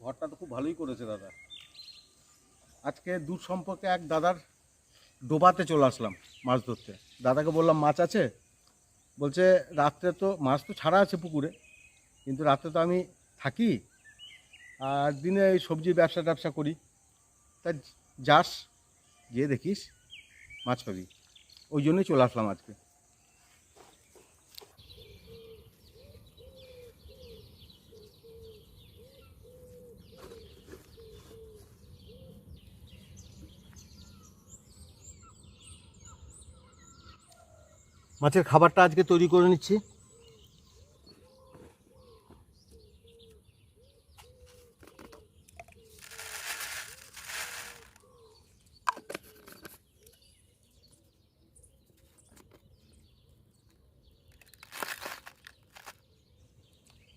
ঘরটা তো খুব ভালোই করেছে দাদা। আজকে দূর সম্পর্কে এক দাদার ডোবাতে চলে আসলাম মাছ ধরতে। দাদাকে বললাম মাছ আছে, বলছে রাত্রে তো মাছ তো ছাড়া আছে পুকুরে, কিন্তু রাত্রে তো আমি থাকি আর দিনে এই সবজির ব্যবসা করি, তা যাস গিয়ে দেখিস মাছ পাবি। ওই জন্যই চলে আসলাম আজকে। মাছের খাবারটা আজকে তৈরি করে নিচ্ছি।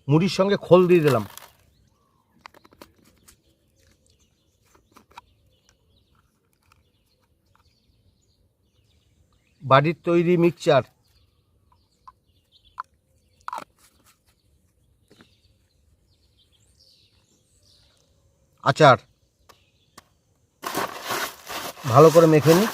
মুড়ির সঙ্গে খোল দিয়ে দিলাম। বাড়ির তৈরি মিক্সচার, আচার ভালো করে মেখে নিই।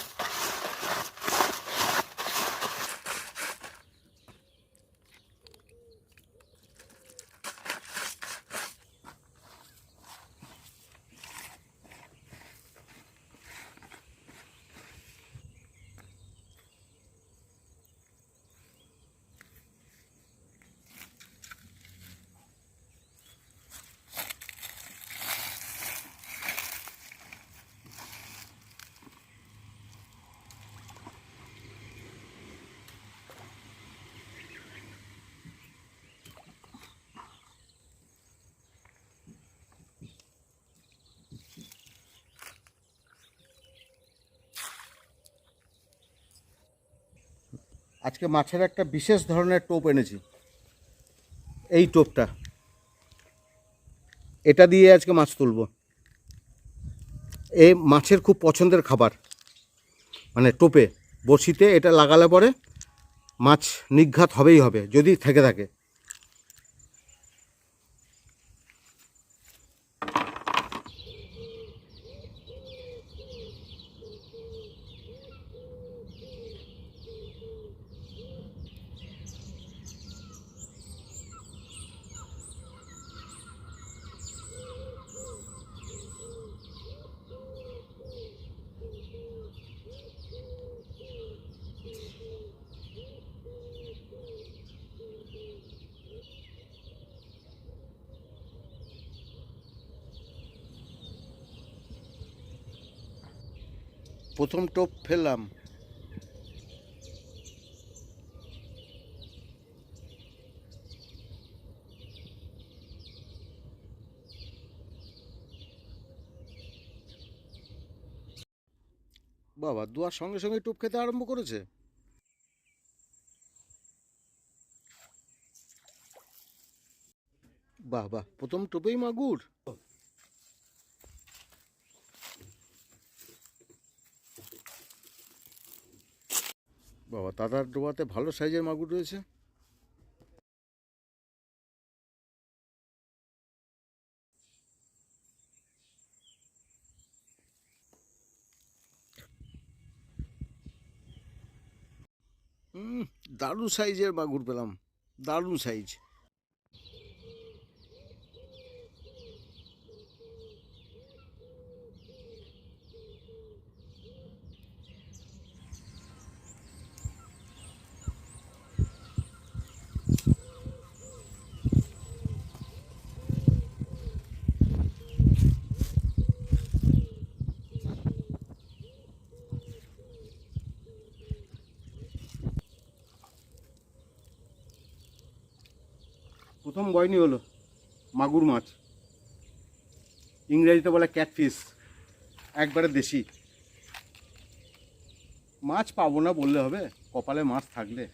আজকে মাছের একটা বিশেষ ধরনের টোপ এনেছি। এই টোপটা, এটা দিয়ে আজকে মাছ তুলব। এই মাছের খুব পছন্দের খাবার, মানে টোপে বড়শিতে এটা লাগালে পরে মাছ নিঘাত হবেই হবে যদি থেকে থাকে। প্রথম টোপ ফেললাম। বাবা, দুয়ার সঙ্গে সঙ্গে টোপ খেতে আরম্ভ করেছে। বাহ বাহ, প্রথম টোপেই মাগুর। বাবা, দাদার ডোবাতে ভালো সাইজের মাগুর রয়েছে। দারুণ সাইজের মাগুর পেলাম, দারুণ সাইজ। প্রথম বয়নি হলো মাগুর মাছ, ইংরেজিতে বলে ক্যাটফিশ, একবারে দেশি মাছ। পাবো না বললে হবে, কপালে মাছ থাকলে।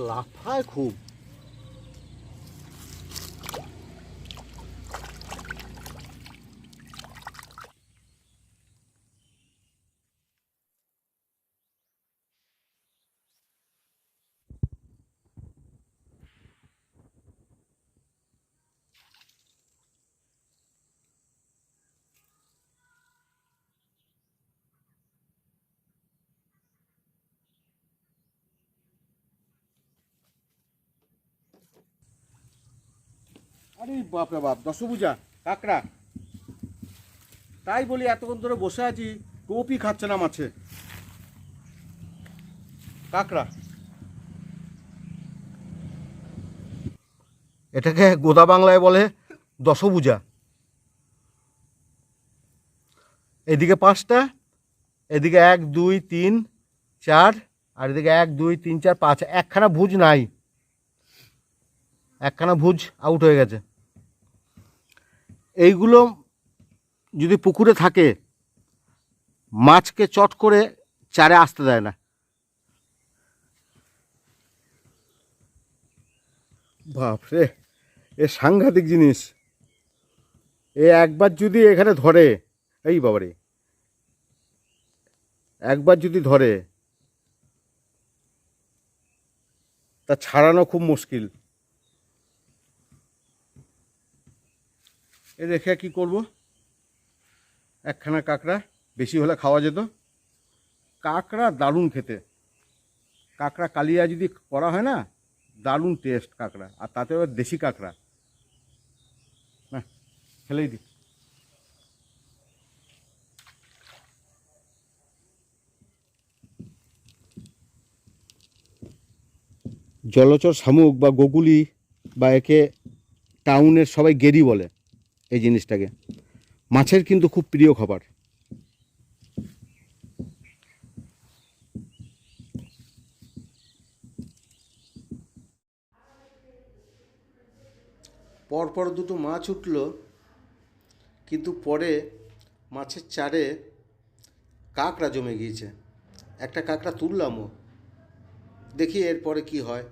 লাফায় খুব। আরে বাপরে বাপ, দশভুজা কাঁকড়া। তাই বলি এতক্ষণ ধরে বসে আছি, টোপই খাচ্ছে না মাছে। কাঁকড়া, এটাকে গোদা বাংলায় বলে দশভুজা। এদিকে 5টা, এদিকে 1 2 3 4, আর এদিকে 1 2 3 4 5, একখানা ভুজ নাই, একখানা ভুজ আউট হয়ে গেছে। এইগুলো যদি পুকুরে থাকে, মাছকে চট করে চারে আসতে দেয় না। বাপরে, এ সাংঘাতিক জিনিস। এ একবার যদি এখানে ধরে, এই বাবারে, একবার যদি ধরে তা ছাড়ানো খুব মুশকিল। এ রেখে কি করব? একখানা কাঁকড়া বেশি হলে খাওয়া যেত। কাঁকড়া দারুণ খেতে, কাঁকড়া কালিয়া যদি করা হয় না, দারুণ টেস্ট কাঁকড়া, আর তাতে আবার দেশি কাঁকড়া। না, ফেলেই দিই। জলচর শামুক বা গোগুলি, বা একে টাউনের সবাই গেরি বলে এই জিনিসটাকে, মাছের কিন্তু খুব প্রিয় খাবার। পরপর দুটো মাছ উঠল, কিন্তু পরে মাছের চারে কাঁকড়া জমে গিয়েছে। একটা কাঁকড়া তুললামও, দেখি এরপরে কি হয়।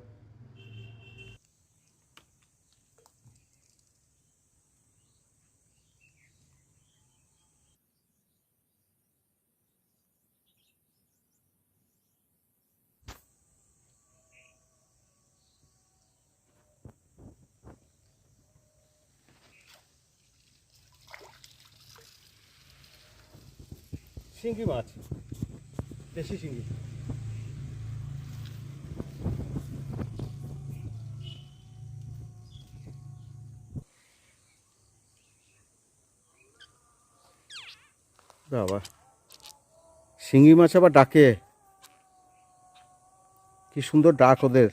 শিঙ্গি মাছ, দেশি শিঙ্গি। বাবা, শিঙ্গি মাছ আবার ডাকে, কি সুন্দর ডাক ওদের।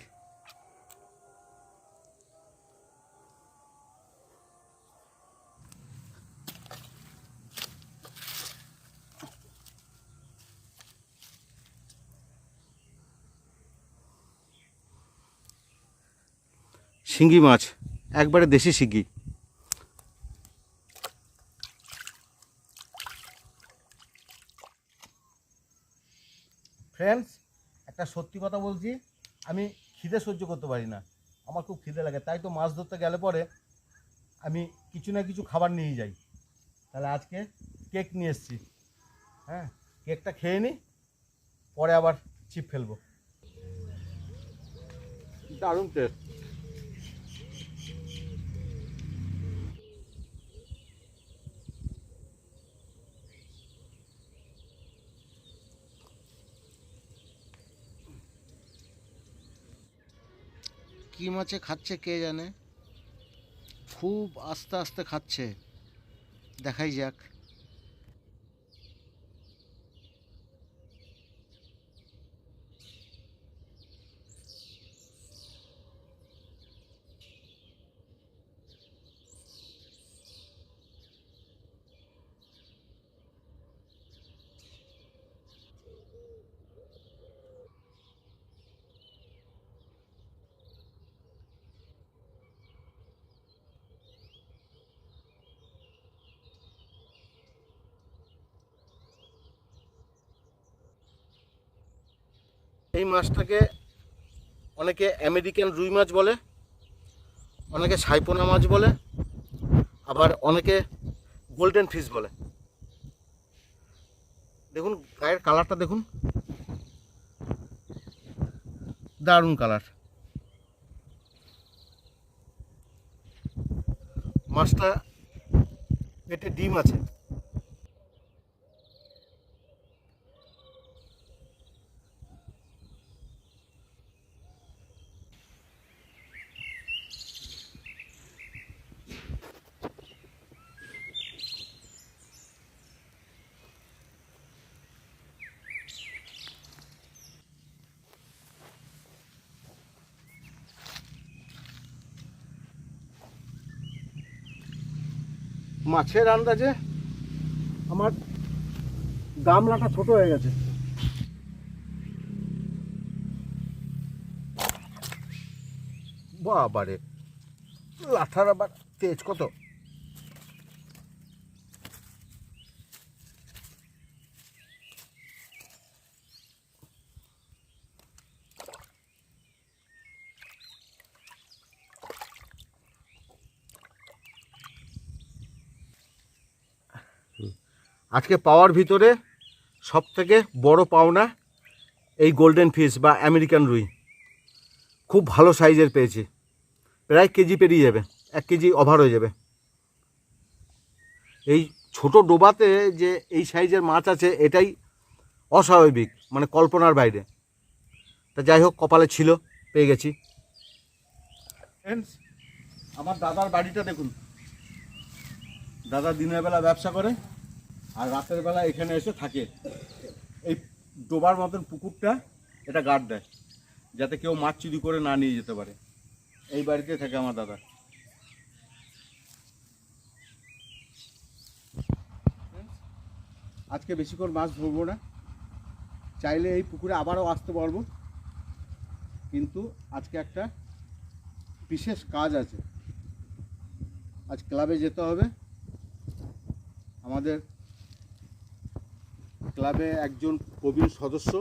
শিঙ্গি মাছ, একবারে দেশি শিঙ্গি। ফ্রেন্ডস, একটা সত্যি কথা বলছি, আমি খিদে সহ্য করতে পারি না, আমার খুব খিদে লাগে। তাই তো মাছ ধরতে গেলে পরে আমি কিছু না কিছু খাবার নিয়ে যাই। তাহলে আজকে কেক নিয়ে এসেছি, হ্যাঁ, কেকটা খেয়ে নিই, পরে আবার ছিপ ফেলবো। দারুণ টেস্ট। কি মাছে খাচ্ছে কে জানে, খুব আস্তে আস্তে খাচ্ছে, দেখাই যাক। এই মাছটাকে অনেকে আমেরিকান রুই মাছ বলে, অনেকে সাইপোনা মাছ বলে, আবার অনেকে গোল্ডেন ফিশ বলে। দেখুন গায়ের কালারটা দেখুন, দারুণ কালার। মাছটা পেটে ডিম আছে। মাছের আন্দাজে আমার গামলাটা ছোট হয়ে গেছে। বাবারে, লাঠার আবার তেজ কত! আজকে পাওয়ার ভিতরে সব থেকে বড় পাওনা এই গোল্ডেন ফিশ বা আমেরিকান রুই। খুব ভালো সাইজের পেয়েছি, প্রায় কেজি পেরিয়ে যাবে, 1 কেজি ওভার হয়ে যাবে। এই ছোট ডোবাতে যে এই সাইজের মাছ আছে এটাই অস্বাভাবিক, মানে কল্পনার বাইরে। তা যাই হোক, কপালে ছিল, পেয়ে গেছি। ফ্রেন্ডস, আমার দাদার বাড়িটা দেখুন। দাদা দিনের বেলা ব্যবসা করে আর রাতের বেলা এখানে এসে থাকে। এই ডোবার মতন পুকুরটা এটা গার্ড দেয়, যাতে কেউ মাছ চুরি করে না নিয়ে যেতে পারে। এই বাড়িতে থাকে আমার দাদা। আজকে বেশিক্ষণ মাছ ধরবো না, চাইলে এই পুকুরে আবারও আসতে পারবো, কিন্তু আজকে একটা বিশেষ কাজ আছে। আজ ক্লাবে যেতে হবে। আমাদের ক্লাবে একজন প্রবীণ সদস্য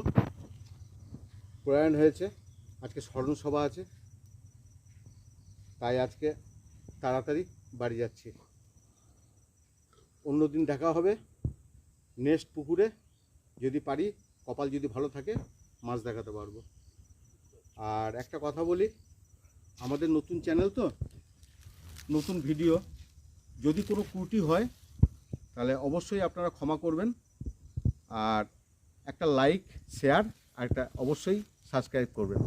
প্রয়াণ হয়েছে, আজকে স্মরণসভা আছে, তাই আজকে তাড়াতাড়ি বাড়ি যাচ্ছি। অন্যদিন দেখা হবে নেক্সট পুকুরে, যদি পারি, কপাল যদি ভালো থাকে, মাছ দেখাতে পারবো। আর একটা কথা বলি, আমাদের নতুন চ্যানেল তো, নতুন ভিডিও, যদি কোনো ত্রুটি হয় তাহলে অবশ্যই আপনারা ক্ষমা করবেন। আর একটা লাইক, শেয়ার আর একটা অবশ্যই সাবস্ক্রাইব করবেন।